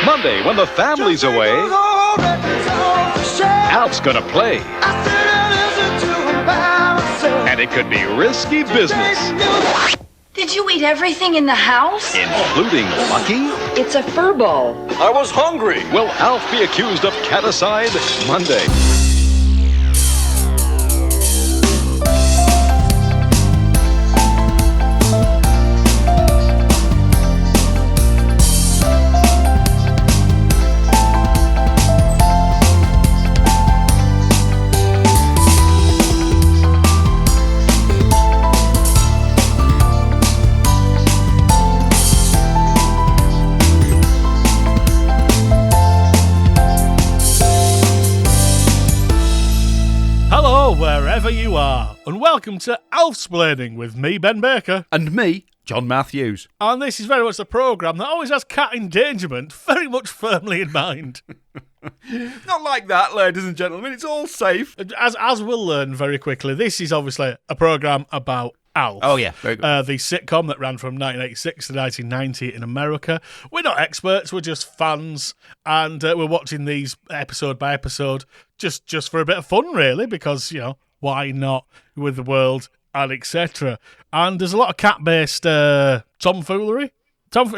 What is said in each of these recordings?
Monday, when the family's away, Alf's gonna play. And it could be risky business. Did you eat everything in the house? Including Lucky? It's a fur ball. I was hungry. Will Alf be accused of caticide? Monday. Wherever you are, and welcome to ALFsplaining with me, Ben Baker. And me, John Matthews. And this is very much the programme that always has cat endangerment very much firmly in mind. Not like that, ladies and gentlemen, it's all safe. As we'll learn very quickly, this is obviously a programme about Alf. Oh yeah, very good. The sitcom that ran from 1986 to 1990 in America. We're not experts, we're just fans, and we're watching these episode by episode just for a bit of fun, really, because, you know, why not, with the world and etc. And there's a lot of cat-based tomfoolery.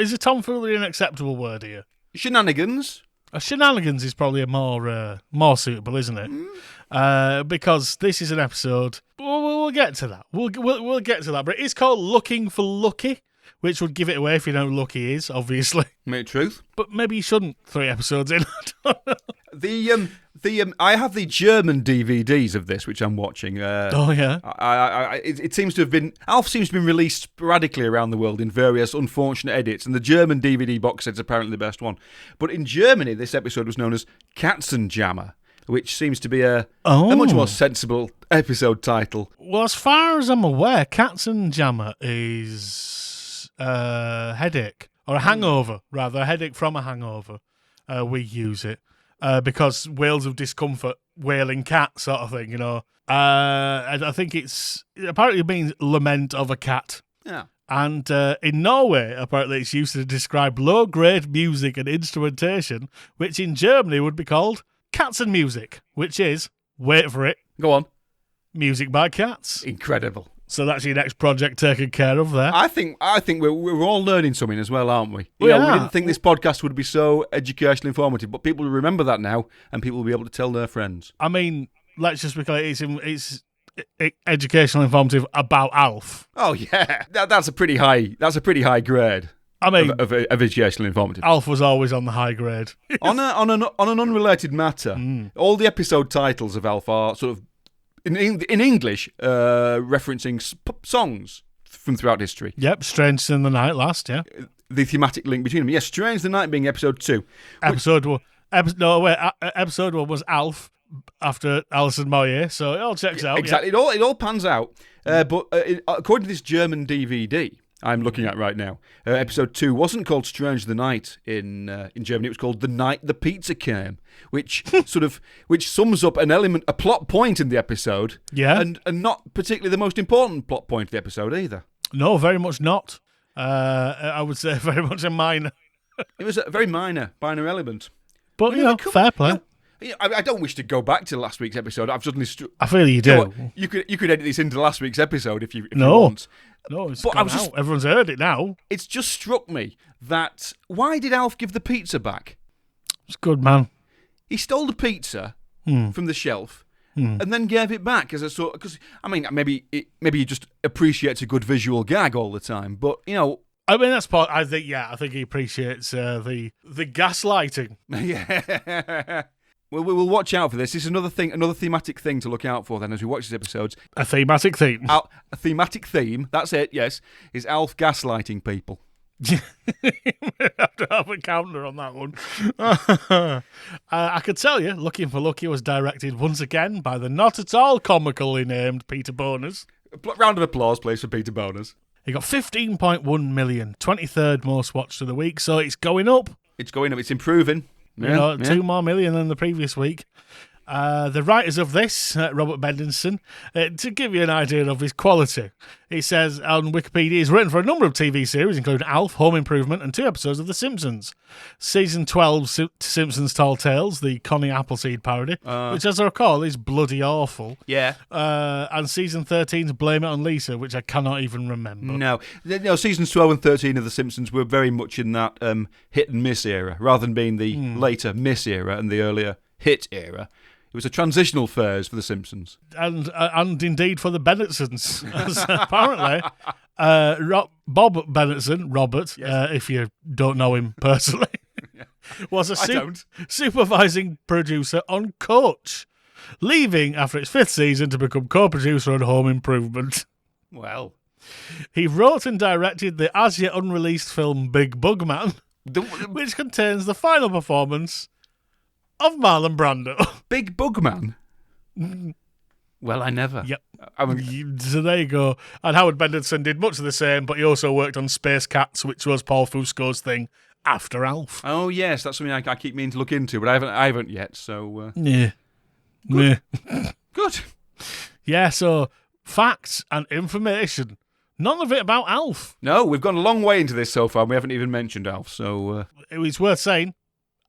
Is a tomfoolery an acceptable word here? Shenanigans. Shenanigans is probably a more suitable, isn't it? Because this is an episode. We'll get to that. We'll get to that. But it's called Looking for Lucky, which would give it away if you know who Lucky is, obviously. Mate, truth. But maybe you shouldn't. 3 episodes in. I don't know. I have the German DVDs of this, which I'm watching. Oh yeah. It seems to have been. Alf seems to have been released sporadically around the world in various unfortunate edits, and the German DVD box set's apparently the best one. But in Germany, this episode was known as Katzenjammer, which seems to be a much more sensible episode title. Well, as far as I'm aware, Katzenjammer is a headache, or a hangover, rather. A headache from a hangover. We use it. Because wails of discomfort, wailing cat sort of thing, you know. I think apparently it means lament of a cat. Yeah. And in Norway, apparently it's used to describe low-grade music and instrumentation, which in Germany would be called Katzenmusik, which is, wait for it, Go on. music by cats. Incredible. So that's your next project taken care of there. I think we're all learning something as well, aren't we? We We are. didn't think this podcast would be so educational informative, but people will remember that now, and people will be able to tell their friends. I mean, let's just be clear, it's educational informative about Alf. Oh yeah, that's a pretty high grade. I mean, of educational informative. Alf was always on the high grade. on an unrelated matter, all the episode titles of Alf are sort of in English, referencing songs from throughout history. Yep, Strange in the Night last, yeah. The thematic link between them. Yes, Strange the Night being episode 2. Episode 1 was Alf after Alison Moyet, so it all checks out. Exactly, yeah. it all pans out. But according to this German DVD I'm looking at right now, episode 2 wasn't called Strange the Night in Germany. It was called The Night the Pizza Came, which sums up a plot point in the episode. Yeah, and not particularly the most important plot point of the episode either. No, very much not. I would say very much a minor. It was a very minor element. But fair play. I don't wish to go back to last week's episode. I've suddenly. I feel you do. You could edit this into last week's episode if you want. No, it's gone out. Everyone's heard it now. It's just struck me that why did Alf give the pizza back? It's good, man. He stole the pizza from the shelf and then gave it back as a sort. Because I mean, maybe he just appreciates a good visual gag all the time. But I mean, that's part. I think he appreciates the gaslighting. Yeah. Well, we'll watch out for this. This is another thematic thing to look out for then as we watch these episodes. A thematic theme. A thematic theme, that's it, yes, is Alf gaslighting people. We have to have a counter on that one. I could tell you, Looking for Lucky was directed once again by the not at all comically named Peter Boners. Round of applause, please, for Peter Boners. He got 15.1 million, 23rd most watched of the week, so it's going up. It's going up, it's improving. Yeah, 2 more million than the previous week. The writers of this, Robert Bendenson, to give you an idea of his quality, he says on Wikipedia he's written for a number of TV series, including Alf, Home Improvement, and 2 episodes of The Simpsons. Season 12, Simpsons Tall Tales, the Connie Appleseed parody, which, as I recall, is bloody awful. Yeah. And Season 13's Blame It on Lisa, which I cannot even remember. No, seasons 12 and 13 of The Simpsons were very much in that hit and miss era, rather than being the later miss era and the earlier hit era. It was a transitional phase for The Simpsons. And indeed for the Bennetsons, as apparently Bob Bennetson, Robert, if you don't know him personally, was a supervising producer on Coach, leaving after its 5th season to become co-producer on Home Improvement. Well, he wrote and directed the as-yet unreleased film Big Bug Man, which contains the final performance of Marlon Brando. Big Bug Man? Well, I never. Yep. So there you go. And Howard Bendenson did much of the same, but he also worked on Space Cats, which was Paul Fusco's thing after Alf. Oh, yes, that's something I keep meaning to look into, but I haven't yet, so... Yeah. Good. Yeah. Good. Yeah, so facts and information. None of it about Alf. No, we've gone a long way into this so far, and we haven't even mentioned Alf, so... It was worth saying,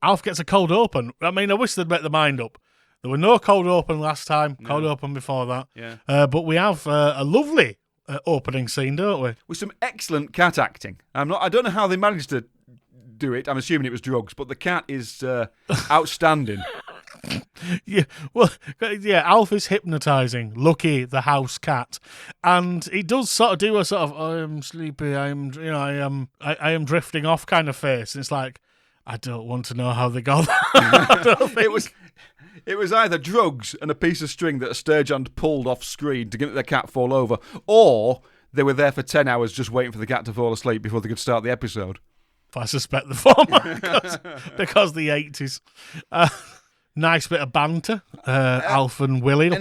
Alf gets a cold open. I mean, I wish they'd make their mind up. There were no cold open last time, cold open before that. Yeah. But we have a lovely opening scene, don't we? With some excellent cat acting. I don't know how they managed to do it. I'm assuming it was drugs, but the cat is outstanding. Yeah, well, yeah. Alf is hypnotising Lucky, the house cat, and he does sort of do a sort of I am sleepy, I am drifting off kind of face. And it's like, I don't want to know how they got that. It was either drugs and a piece of string that a stagehand pulled off screen to get the cat fall over, or they were there for 10 hours just waiting for the cat to fall asleep before they could start the episode. I suspect the former, because the 80s. Nice bit of banter. Alf and Willie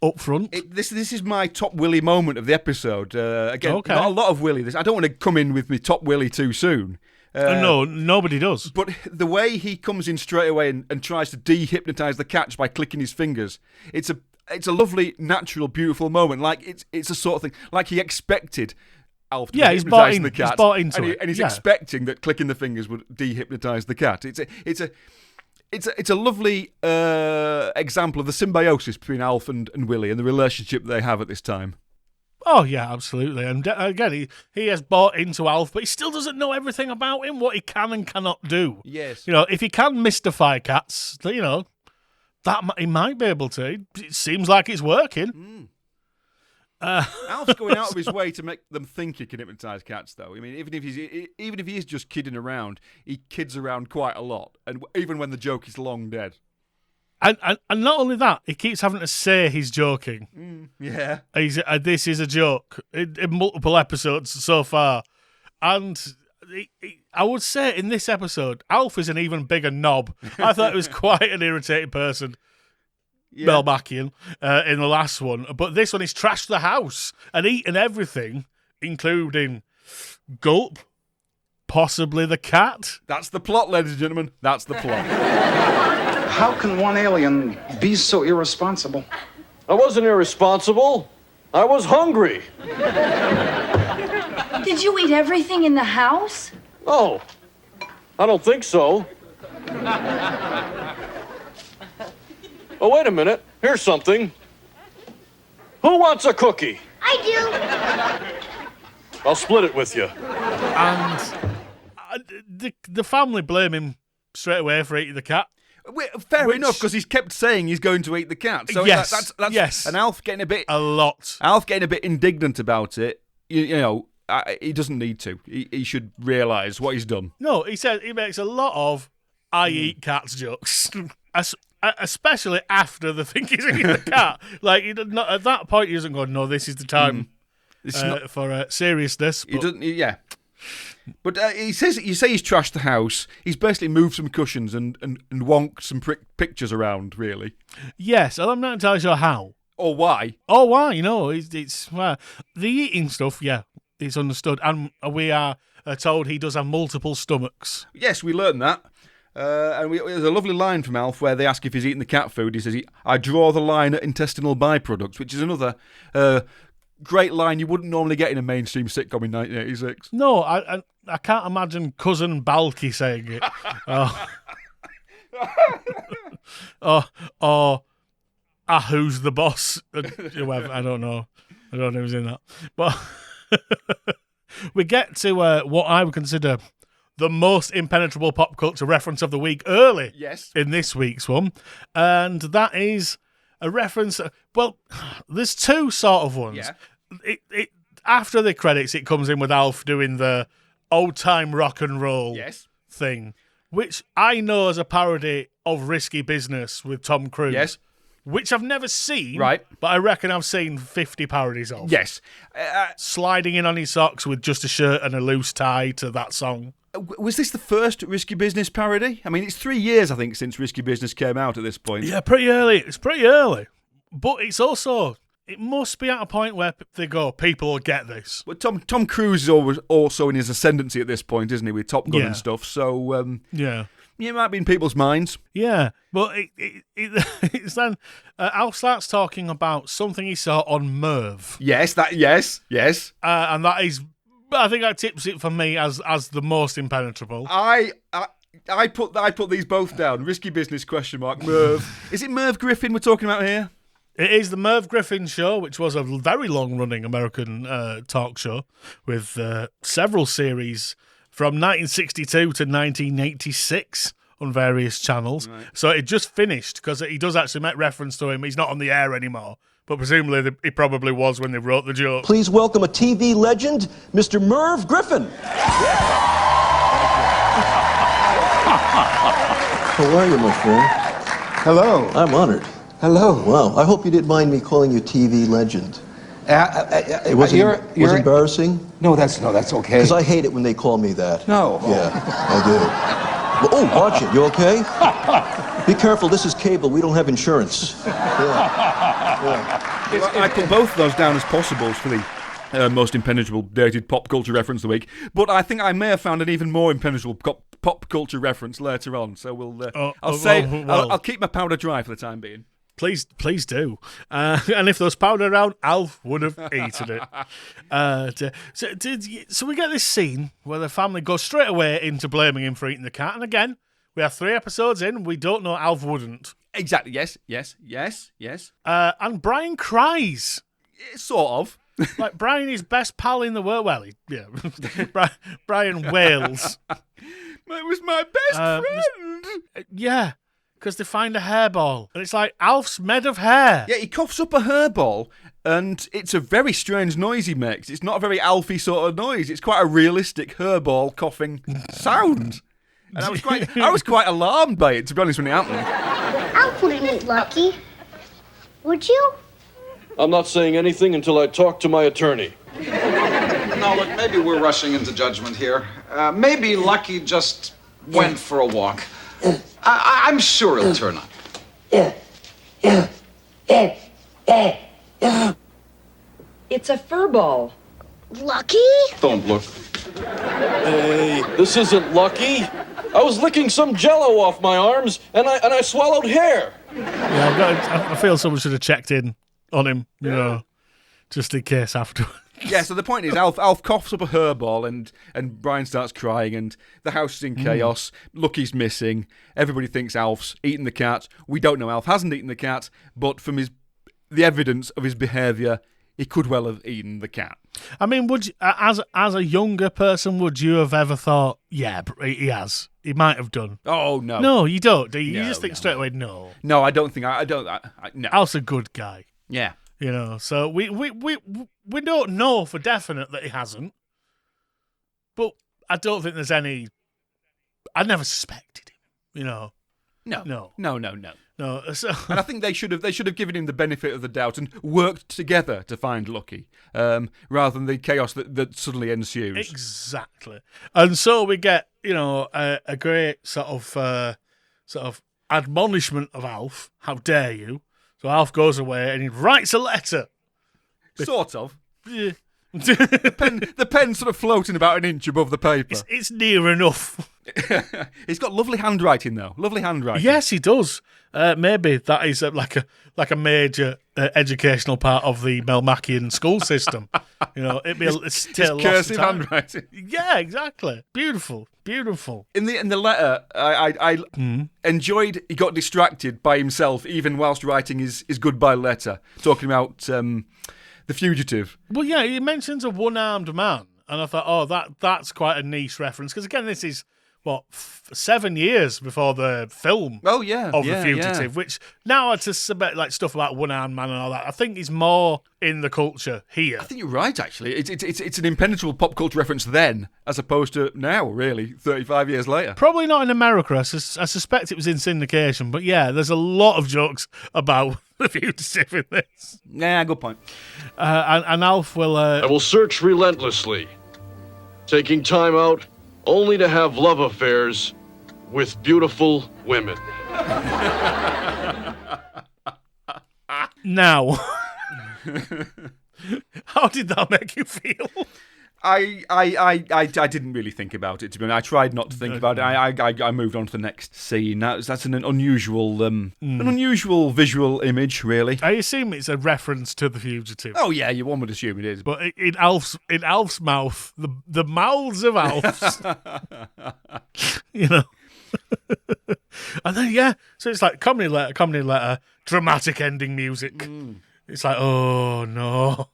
up front. This is my top Willie moment of the episode. Again, Okay. Not a lot of Willie. I don't want to come in with my top Willie too soon. No, nobody does. But the way he comes in straight away and tries to de-hypnotise the cat by clicking his fingers, it's a lovely, natural, beautiful moment. Like it's a sort of thing, like he expected Alf to be hypnotising the cat. He's bought into it. And he's expecting that clicking the fingers would de-hypnotise the cat. It's a lovely example of the symbiosis between Alf and Willie and the relationship they have at this time. Oh, yeah, absolutely. And again, he has bought into Alf, but he still doesn't know everything about him, what he can and cannot do. Yes. If he can mystify cats, that he might be able to. It seems like it's working. Alf's going out of his way to make them think he can hypnotise cats, though. I mean, even if he is just kidding around, he kids around quite a lot, and even when the joke is long dead. And not only that, he keeps having to say he's joking. Yeah. This is a joke in multiple episodes so far. And I would say in this episode, Alf is an even bigger knob. I thought he was quite an irritating person. Yeah. Mel Backian in the last one. But this one, he's trashed the house and eaten everything, including Gulp, possibly the cat. That's the plot, ladies and gentlemen. That's the plot. How can one alien be so irresponsible? I wasn't irresponsible. I was hungry. Did you eat everything in the house? Oh, I don't think so. Oh, wait a minute. Here's something. Who wants a cookie? I do. I'll split it with you. And the family blame him straight away for eating the cat. Fair enough, because he's kept saying he's going to eat the cat. So yes, that's and Alf getting Alf getting a bit indignant about it. He doesn't need to. He should realise what he's done. No, he says he makes a lot of "I eat cats" jokes, especially after the thing he's eating the cat. Like at that point, he doesn't go, "No, this is the time for seriousness." He doesn't. Yeah. But you say he's trashed the house. He's basically moved some cushions and wonked some pictures around, really. Yes, and I'm not entirely sure how. Or why. Oh, why? It's the eating stuff, yeah, it's understood. And we are told he does have multiple stomachs. Yes, we learned that. There's a lovely line from Alf where they ask if he's eating the cat food. He says, I draw the line at intestinal byproducts, which is another great line you wouldn't normally get in a mainstream sitcom in 1986. No, I can't imagine Cousin Balky saying it. Or who's the boss? Whoever, I don't know. I don't know who's in that. But we get to what I would consider the most impenetrable pop culture reference of the week early in this week's one. And that is a reference. Well, there's two sort of ones. Yeah. It after the credits, it comes in with Alf doing the old-time rock and roll thing, which I know as a parody of Risky Business with Tom Cruise. Yes. Which I've never seen, right? But I reckon I've seen 50 parodies of. Yes. Sliding in on his socks with just a shirt and a loose tie to that song. Was this the first Risky Business parody? I mean, it's 3 years, I think, since Risky Business came out at this point. Yeah, pretty early. It's pretty early. But it's also... It must be at a point where they go, people will get this. But Tom Cruise is also in his ascendancy at this point, isn't he, with Top Gun and stuff? So, yeah, it might be in people's minds. Yeah, but it's then Alf starts talking about something he saw on Merv. Yes. And that is, I think that tips it for me as the most impenetrable. I put these both down. Risky Business ? Merv. Is it Merv Griffin we're talking about here? It is the Merv Griffin Show, which was a very long-running American talk show with several series from 1962 to 1986 on various channels. Right. So it just finished because he does actually make reference to him. He's not on the air anymore, but presumably he probably was when they wrote the joke. Please welcome a TV legend, Mr. Merv Griffin. How are you, my friend? Hello. I'm honored. Hello. Wow. I hope you didn't mind me calling you TV legend. It wasn't embarrassing? No, that's okay. Because I hate it when they call me that. No. Yeah, I do. Oh, watch it. You okay? Be careful. This is cable. We don't have insurance. Yeah. Well, I put both of those down as possibles for the most impenetrable dated pop culture reference of the week. But I think I may have found an even more impenetrable pop culture reference later on. So I'll keep my powder dry for the time being. Please do. And if there was powder around, Alf would have eaten it. So we get this scene where the family goes straight away into blaming him for eating the cat. And again, we are 3 episodes in. We don't know Alf wouldn't. Exactly. Yes. And Brian cries. Sort of. Like Brian is best pal in the world. Well, Brian wails. It was my best friend. Yeah. Because they find a hairball. And it's like, Alf's made of hair. Yeah, he coughs up a hairball, and it's a very strange noise he makes. It's not a very Alfie sort of noise. It's quite a realistic hairball coughing sound. And I was quite alarmed by it, to be honest, when it happened. Alf wouldn't eat Lucky. Would you? I'm not saying anything until I talk to my attorney. No, look, maybe we're rushing into judgment here. Maybe Lucky just went for a walk. I'm sure he'll turn up. It's a fur ball. Lucky? Don't look. Hey, this isn't Lucky. I was licking some Jell-O off my arms, and I swallowed hair. Yeah, I feel someone should have checked in on him, just in case afterwards. Yeah, so the point is, Alf coughs up a hairball, and Brian starts crying, and the house is in chaos. Lucky's missing. Everybody thinks Alf's eaten the cat. We don't know Alf hasn't eaten the cat, but from the evidence of his behaviour, he could well have eaten the cat. I mean, would you, as a younger person, would you have ever thought, yeah, he has? He might have done. Oh, no. No, you don't, do you? No, you just think straight away, no. No, I don't think, no. Alf's a good guy. Yeah. So we don't know for definite that he hasn't, but I don't think there's any. I never suspected him. No. So, and I think they should have given him the benefit of the doubt and worked together to find Lucky, rather than the chaos that suddenly ensues. Exactly, and so we get a great sort of admonishment of Alf. How dare you? So Alf goes away and he writes a letter. Sort of. The pen's sort of floating about an inch above the paper. It's near enough. He's got lovely handwriting, though. Lovely handwriting. Yes, he does. Maybe that is like a major educational part of the Melmacian school system. It'd be still it's cursive handwriting. Yeah, exactly. Beautiful. In the letter, I enjoyed. He got distracted by himself, even whilst writing his goodbye letter, talking about the fugitive. Well, yeah, he mentions a one-armed man, and I thought, that's quite a niche reference because again, this is. 7 years before the film of The Fugitive, which now I suspect like stuff about one-armed man and all that, I think is more in the culture here. I think you're right, actually. It's an impenetrable pop culture reference then, as opposed to now, really, 35 years later. Probably not in America. I suspect it was in syndication, but yeah, there's a lot of jokes about the Fugitive in this. Yeah, good point. And Alf will... I will search relentlessly, taking time out only to have love affairs with beautiful women. Now, how did that make you feel? I didn't really think about it, to be honest. I tried not to think about it. I moved on to the next scene. That's an unusual visual image, really. I assume it's a reference to the Fugitive. Oh yeah, one would assume it is. But in Alf's mouth, the mouths of Alfs, and then so it's like comedy letter, dramatic ending music. It's like, oh no.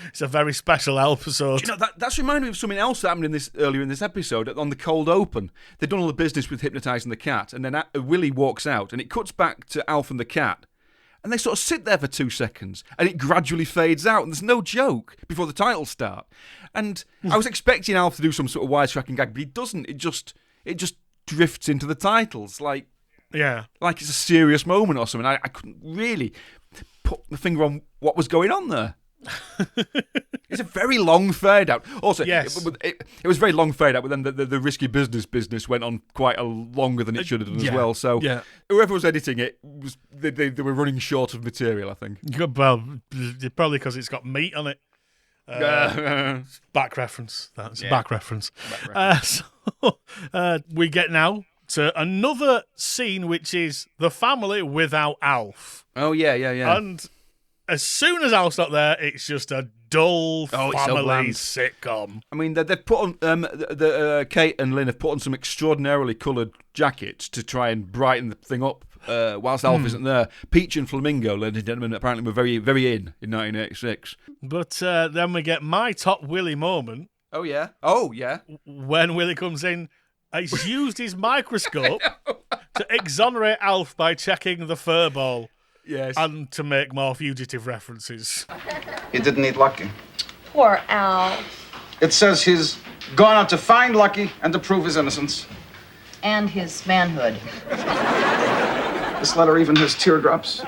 It's a very special episode. That's reminded me of something else that happened earlier in this episode. On the cold open, they'd done all the business with hypnotising the cat, and then Willie walks out, and it cuts back to Alf and the cat, and they sort of sit there for 2 seconds, and it gradually fades out, and there's no joke before the titles start. And I was expecting Alf to do some sort of wisecracking gag, but he doesn't. It just drifts into the titles, like it's a serious moment or something. I couldn't really put my finger on what was going on there. It's a very long fade out. Also, yes. it was very long fade out, but then the risky business went on quite longer than it should have done as well. So whoever was editing it, they were running short of material, I think. Well, probably because it's got meat on it. Back reference. That's a back reference. We get now to another scene, which is the family without Alf. Oh, yeah. And as soon as Alf's not there, it's just a dull family sitcom. I mean, they've put on Kate and Lynn have put on some extraordinarily coloured jackets to try and brighten the thing up. Whilst Alf isn't there, Peach and Flamingo, ladies and gentlemen, apparently were very, very in 1986. But then we get my top Willie moment. Oh yeah. When Willie comes in, he's used his microscope to exonerate Alf by checking the fur ball. Yes. And to make more Fugitive references. He didn't need Lucky. Poor Alf. It says he's gone out to find Lucky and to prove his innocence. And his manhood. This letter even has teardrops.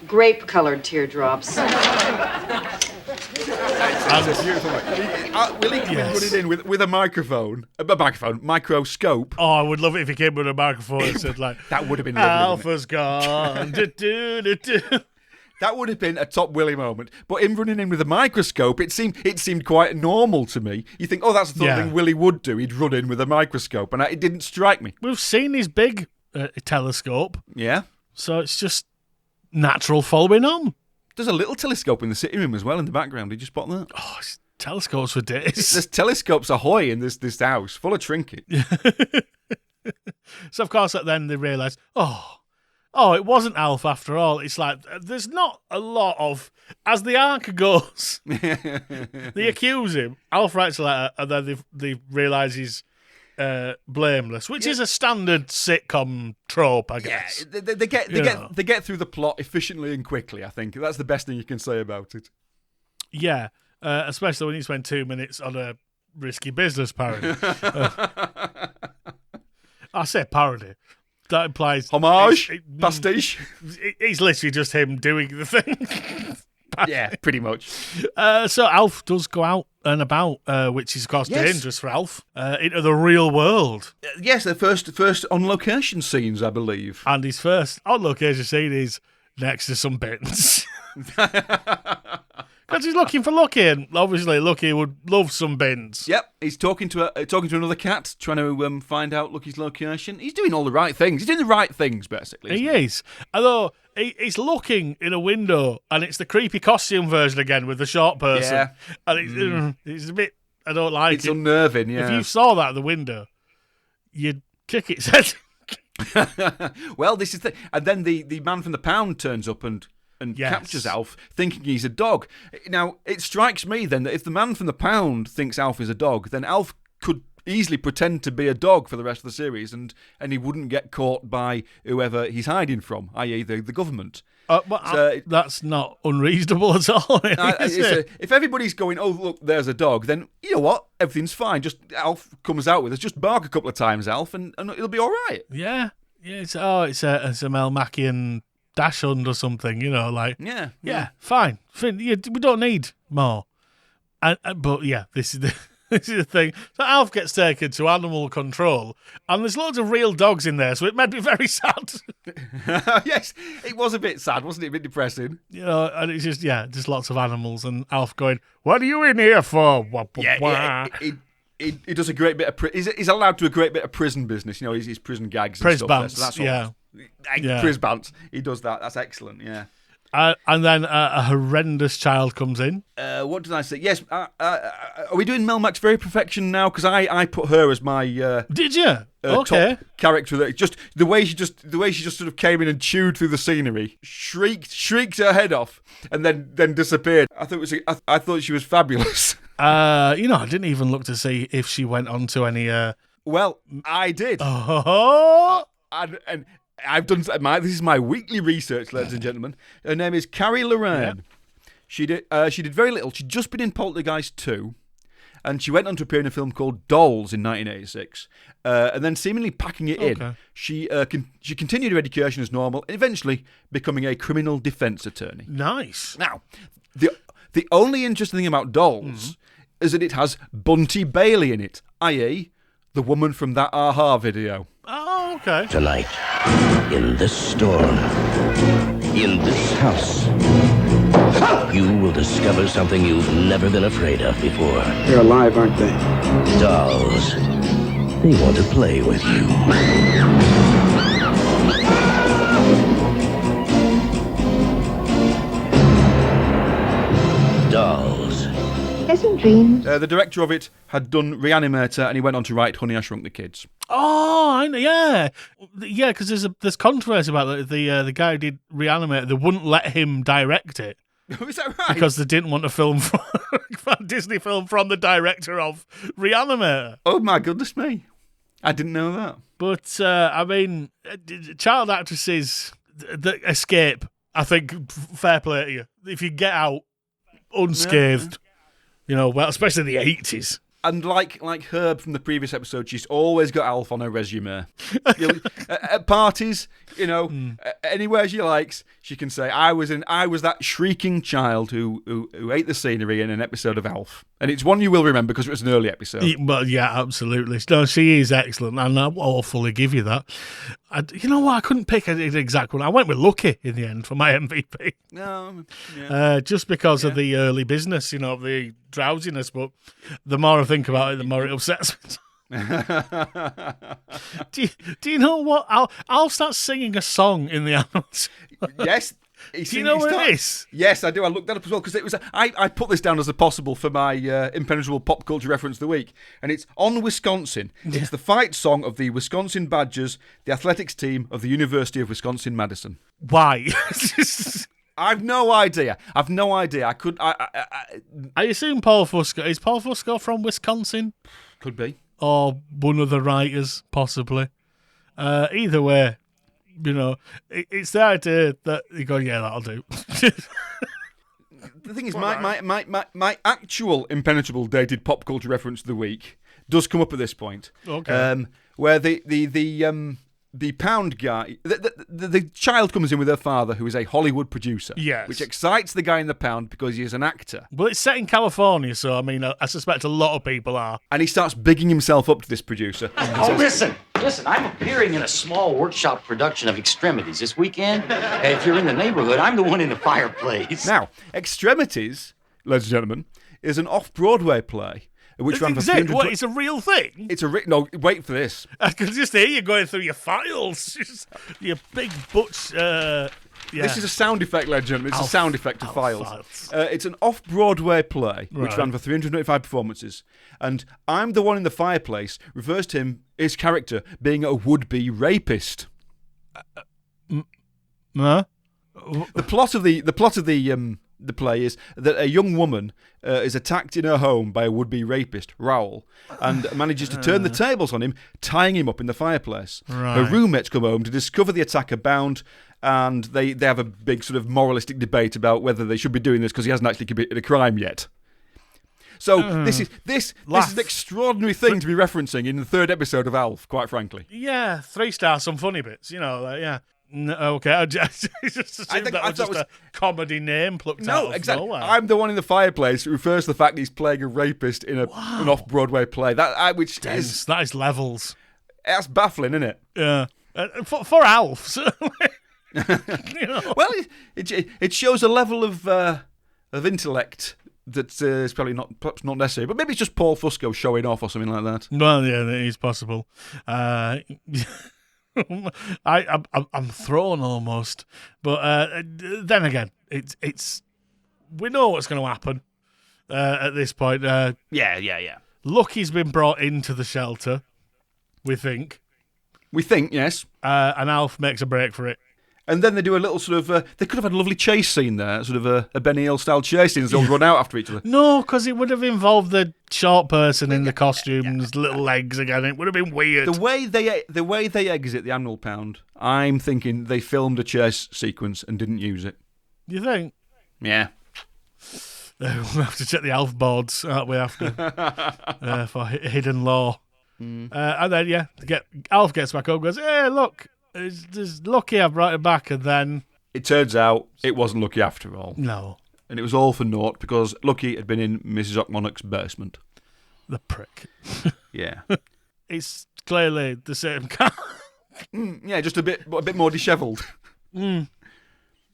Grape-colored teardrops. Willie came running in with a microscope. Oh, I would love it if he came with a microphone and said like, that would have been lovely. Alpha's gone. That would have been a top Willie moment. But him running in with a microscope, it seemed quite normal to me. You think, oh, that's the sort of thing Willie would do. He'd run in with a microscope, and it didn't strike me. We've seen his big telescope. Yeah. So it's just natural following on. There's a little telescope in the sitting room as well in the background. Did you spot that? Oh, it's telescopes for days. There's telescopes ahoy in this house, full of trinkets. So, of course, then they realise, oh, it wasn't Alf after all. It's like, there's not a lot of... As the arc goes, they accuse him. Alf writes a letter, and then they realise he's blameless, which is a standard sitcom trope, I guess. Yeah, they get through the plot efficiently and quickly, I think. That's the best thing you can say about it. Yeah, especially when you spend 2 minutes on a risky business parody. I say parody. That implies... Homage? Pastiche? It's literally just him doing the thing. Yeah, pretty much. So Alf does go out and about, which is, of course, dangerous for Alf, into the real world. Yes, the first on-location scenes, I believe. And his first on-location scene is next to some bins. Because he's looking for Lucky, and obviously Lucky would love some bins. Yep, he's talking to another cat, trying to find out Lucky's location. He's doing all the right things. He's doing the right things, basically. He is. Although, he's looking in a window, and it's the creepy costume version again with the short person. Yeah. And it's a bit... I don't like It's it. unnerving, yeah. If you saw that at the window, you'd kick its head. Well, this is the... And then the man from the pound turns up and Yes. captures Alf, thinking he's a dog. Now, it strikes me then that if the man from the pound thinks Alf is a dog, then Alf could easily pretend to be a dog for the rest of the series, and he wouldn't get caught by whoever he's hiding from, i.e. the government. That's not unreasonable at all. If everybody's going, oh, look, there's a dog, then you know what? Everything's fine. Just Alf comes out with us. Just bark a couple of times, Alf, and it'll be all right. Yeah. It's a Mel Mackey Dachshund or something, like... Yeah, fine. We don't need more. But yeah, this is the thing. So Alf gets taken to animal control, and there's loads of real dogs in there, so it made me very sad. Yes, it was a bit sad, wasn't it? A bit depressing. And it's just lots of animals, and Alf going, "What are you in here for?" Yeah, he does a great bit of... He's allowed to do a great bit of prison business, his prison gags and stuff. Bants, so that's all. yeah. Priz bants. He does that. That's excellent, yeah. And then a horrendous child comes in. What did I say? Yes, are we doing Mel Mac's Very Perfection now? Because I put her as my... Did you? Okay. Top character. That just the way she just sort of came in and chewed through the scenery, shrieked her head off, and then disappeared. I thought she was fabulous. I didn't even look to see if she went on to any... Well, I did. Oh! And I've done this is my weekly research, ladies and gentlemen. Her name is Carrie Lorraine. Yeah. She did very little. She'd just been in Poltergeist 2, and she went on to appear in a film called Dolls in 1986. And then, seemingly packing it in, she continued her education as normal, and eventually becoming a criminal defence attorney. Nice. Now, the only interesting thing about Dolls is that it has Bunty Bailey in it, i.e., the woman from that Aha video. Oh, okay. Tonight, in this storm, in this house, you will discover something you've never been afraid of before. They're alive, aren't they? Dolls. They want to play with you. Dolls. Pleasant dreams. The director of it had done Reanimator, and he went on to write Honey, I Shrunk the Kids. Oh, I know, yeah, because there's controversy about the guy who did Reanimator. They wouldn't let him direct it. Is that right? Because they didn't want a film a Disney film from the director of Reanimator. Oh my goodness me, I didn't know that. But I mean, child actresses that escape, I think, fair play to you. If you get out unscathed. Well, especially the 80s. And like Herb from the previous episode, she's always got Alf on her resume. At parties, anywhere she likes, she can say, I was that shrieking child who ate the scenery in an episode of Alf. And it's one you will remember because it was an early episode. But yeah, absolutely. No, she is excellent, and I'll fully give you that. You know what? I couldn't pick an exact one. I went with Lucky in the end for my MVP. No, yeah. Just because of the early business, the drowsiness. But the more I think about it, the more it upsets me. Do you know what? I'll start singing a song in the animals. Yes. Do you know what it is? Yes, I do. I looked that up as well because it was. I put this down as a possible for my impenetrable pop culture reference of the week, and it's On Wisconsin. Yeah. It's the fight song of the Wisconsin Badgers, the athletics team of the University of Wisconsin-Madison. Why? I've no idea. I could. I assume Paul Fusco. Is Paul Fusco from Wisconsin? Could be. Or one of the writers, possibly. Either way. It's the idea that you go, yeah, that'll do. The thing is, my actual impenetrable dated pop culture reference of the week does come up at this point. Okay. Where the pound guy, the child comes in with her father, who is a Hollywood producer. Yes. Which excites the guy in the pound because he is an actor. Well, it's set in California, so I mean, I suspect a lot of people are. And he starts bigging himself up to this producer. Oh, listen, I'm appearing in a small workshop production of Extremities this weekend. If you're in the neighborhood, I'm the one in the fireplace. Now, Extremities ladies and gentlemen, is an off-Broadway play which ran for 300. What? It's a real thing. It's a no. Wait for this. I can just hear you going through your files. Your big butch. Yeah. This is a sound effect, ladies and gentlemen. It's a sound effect of files. files. It's an off-Broadway play which Right. ran for 395 performances, and I'm the one in the fireplace refers to his character being a would-be rapist. Huh? The plot of the play is that a young woman is attacked in her home by a would-be rapist, Raoul, and manages to turn the tables on him, tying him up in the fireplace. Right. Her roommates come home to discover the attacker bound, and they have a big sort of moralistic debate about whether they should be doing this because he hasn't actually committed a crime yet. So this is an extraordinary thing to be referencing in the third episode of Alf, quite frankly. Yeah, 3-star, some funny bits, yeah. No, okay, I just assumed that was just a comedy name plucked out of exactly. nowhere. I'm the one in the fireplace who refers to the fact that he's playing a rapist in an off-Broadway play. Which is that is levels. That's baffling, isn't it? Yeah, for Alf, certainly. Well, it shows a level of intellect that is probably perhaps not necessary, but maybe it's just Paul Fusco showing off or something like that. Well, yeah, it is possible. I'm thrown almost, but then again, it's we know what's going to happen at this point. Yeah. Lucky's been brought into the shelter. We think, yes, and Alf makes a break for it. And then they do a little sort of. They could have had a lovely chase scene there, sort of a Benny Hill style chase scene as they all run out after each other. No, because it would have involved the short person in the costumes, little legs again. It would have been weird. The way they exit the annual pound, I'm thinking they filmed a chase sequence and didn't use it. You think? Yeah. We'll have to check the Alf boards, aren't we? After for hidden law, and then Alf gets back up, and goes, "Hey, look, it's Lucky. I brought it back," and then it turns out it wasn't Lucky after all. No. And it was all for naught because Lucky had been in Mrs. O'Monach's basement. The prick. Yeah. It's clearly the same cat. Yeah, just a bit more dishevelled.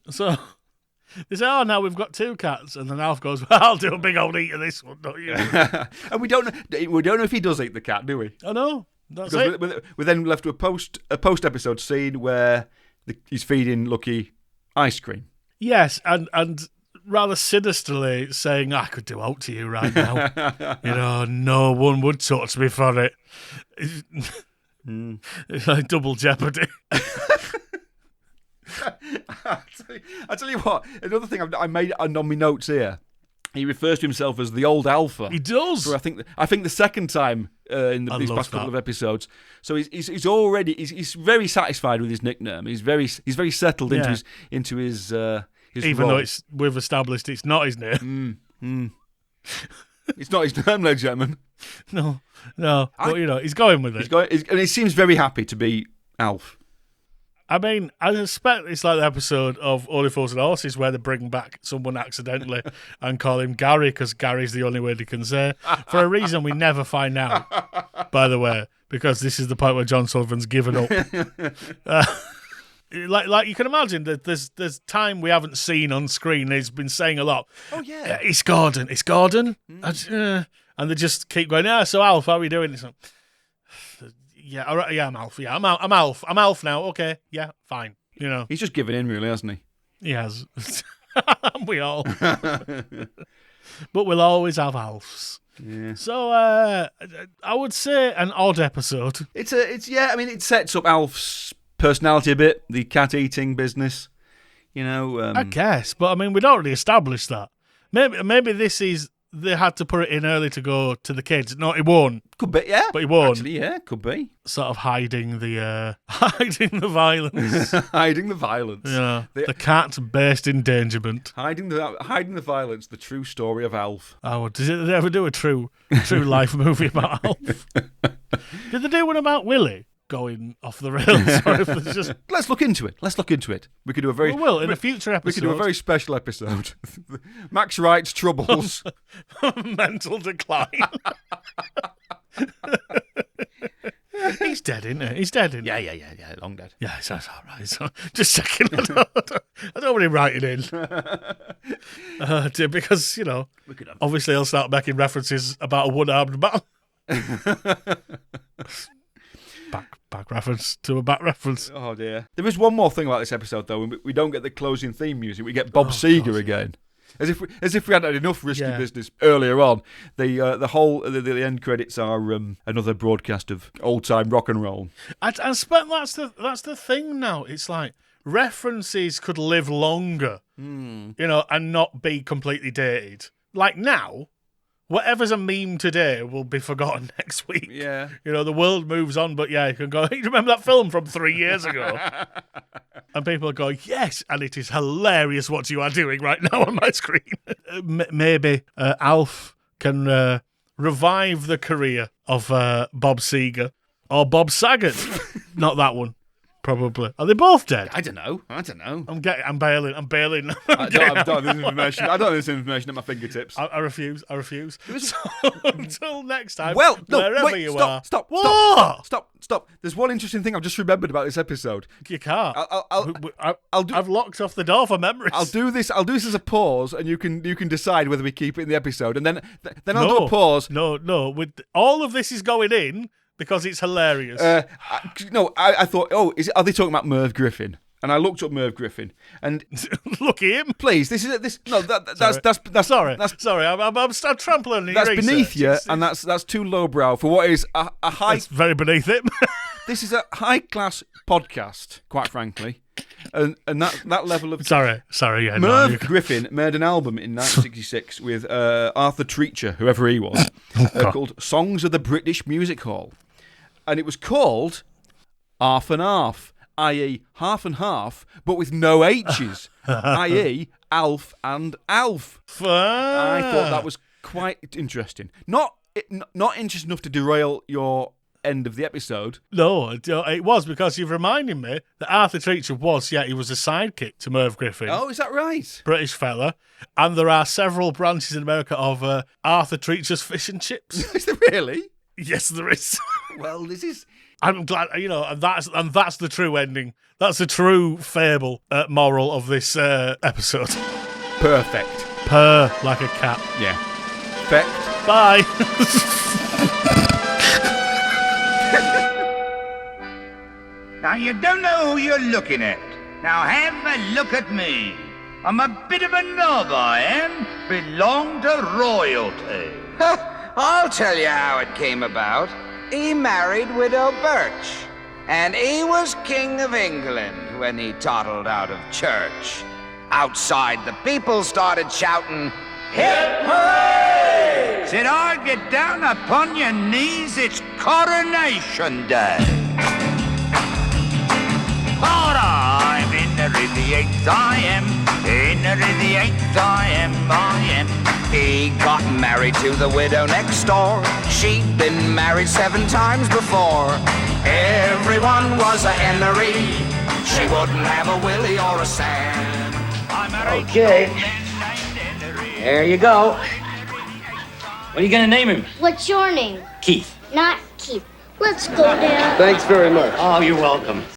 So they say, "Oh, now we've got 2 cats," and then Alf goes, "Well, I'll do a big old eat of this one, don't you?" And we don't know if he does eat the cat, do we? Oh no, that's because it. we're then left to a post episode scene where he's feeding Lucky ice cream. Yes, and rather sinisterly saying, "I could do out to you right now. No one would touch me for it." It's like double jeopardy. I tell you what, another thing I made on my notes here. He refers to himself as the old Alpha. He does. For I think the second time in these past couple of episodes. So he's already he's very satisfied with his nickname. He's very settled into his even role. though we've established it's not his name. It's not his name, ladies and gentlemen. No. But he's going with it. And he seems very happy to be Alf. I mean, I suspect it's like the episode of Only Fools and Horses where they bring back someone accidentally and call him Gary because Gary's the only word he can say. For a reason we never find out, by the way, because this is the point where John Sullivan's given up. Like you can imagine that there's time we haven't seen on screen. He's been saying a lot. Oh yeah, it's Gordon. And they just keep going. Yeah, so Alf, how are we doing? It's like, yeah, all right, yeah, I'm Alf. Yeah, I'm Alf. I'm Alf now. Okay, yeah, fine. He's just given in, really, hasn't he? He has. We all. But we'll always have Alfs. Yeah. So I would say an odd episode. It sets up Alf's personality a bit, the cat eating business. I guess, but I mean, we'd already established that. Maybe this is they had to put it in early to go to the kids. No, it won't. Could be, yeah. But it won't. Actually, yeah, could be. Sort of hiding the violence. Hiding the violence. Yeah. The cat-based endangerment. Hiding the violence. The true story of Alf. Oh, did they ever do a true life movie about Alf? Did they do one about Willie going off the rails? Or if it's just... Let's look into it. We could do a very... We will, in a future episode. We could do a very special episode. Max Wright's Troubles. Mental decline. He's dead, isn't he? He's dead, isn't he? Yeah, long dead. Yeah, that's all right. So, just checking. I don't want him writing in. Because, obviously he'll start making references about a one-armed man. Back reference to a back reference. Oh, dear. There is one more thing about this episode, though. We don't get the closing theme music. We get Bob Seger again. As if we hadn't had enough risky business earlier on. The end credits are another broadcast of old-time rock and roll. And that's the thing now. It's like references could live longer, and not be completely dated. Like now, whatever's a meme today will be forgotten next week. Yeah. The world moves on, but you can go, hey, remember that film from 3 years ago? And people go, yes, and it is hilarious what you are doing right now on my screen. Maybe Alf can revive the career of Bob Seger or Bob Saget. Not that one. Probably. Are they both dead? I don't know. I'm bailing. I don't have this information at my fingertips. I refuse. So, until next time, Well, no, wherever wait, you are. Stop. There's one interesting thing I've just remembered about this episode. You can't. I've locked off the door for memories. I'll do this as a pause, and you can decide whether we keep it in the episode, and then I'll do a pause. No. With all of this is going in. Because it's hilarious. I thought, are they talking about Merv Griffin? And I looked up Merv Griffin, and look at him. Please, that's sorry. I'm trampling on your That's research. beneath you, and that's too lowbrow for what is a high. It's very beneath him. This is a high class podcast, quite frankly, and that level of. Sorry. Yeah. Merv Griffin made an album in 1966 with Arthur Treacher, whoever he was, called "Songs of the British Music Hall." And it was called Half and Half, i.e. half and half, but with no H's, i.e. Alf and Alf. I thought that was quite interesting. Not interesting enough to derail your end of the episode. No, it was because you've reminded me that Arthur Treacher he was a sidekick to Merv Griffin. Oh, is that right? British fella. And there are several branches in America of Arthur Treacher's Fish and Chips. Is there really? Yes, there is. Well, this is... I'm glad, and that's the true ending. That's the true fable moral of this episode. Perfect. Purr like a cat. Yeah. Perfect. Bye. Now, you don't know who you're looking at. Now, have a look at me. I'm a bit of a knob, I am. Belong to royalty. I'll tell you how it came about. He married Widow Birch, and he was King of England when he toddled out of church. Outside, the people started shouting, "Hip hooray!" Said, I'll get down upon your knees, it's Coronation Day. I'm Henry VIII, I am. Henry VIII, I am. He got married to the widow next door. She'd been married 7 times before. Everyone was a Henry. She wouldn't have a Willie or a Sam. Okay. There you go. What are you gonna name him? What's your name? Keith. Not Keith. Let's go, Dad. Thanks very much. Oh, you're welcome.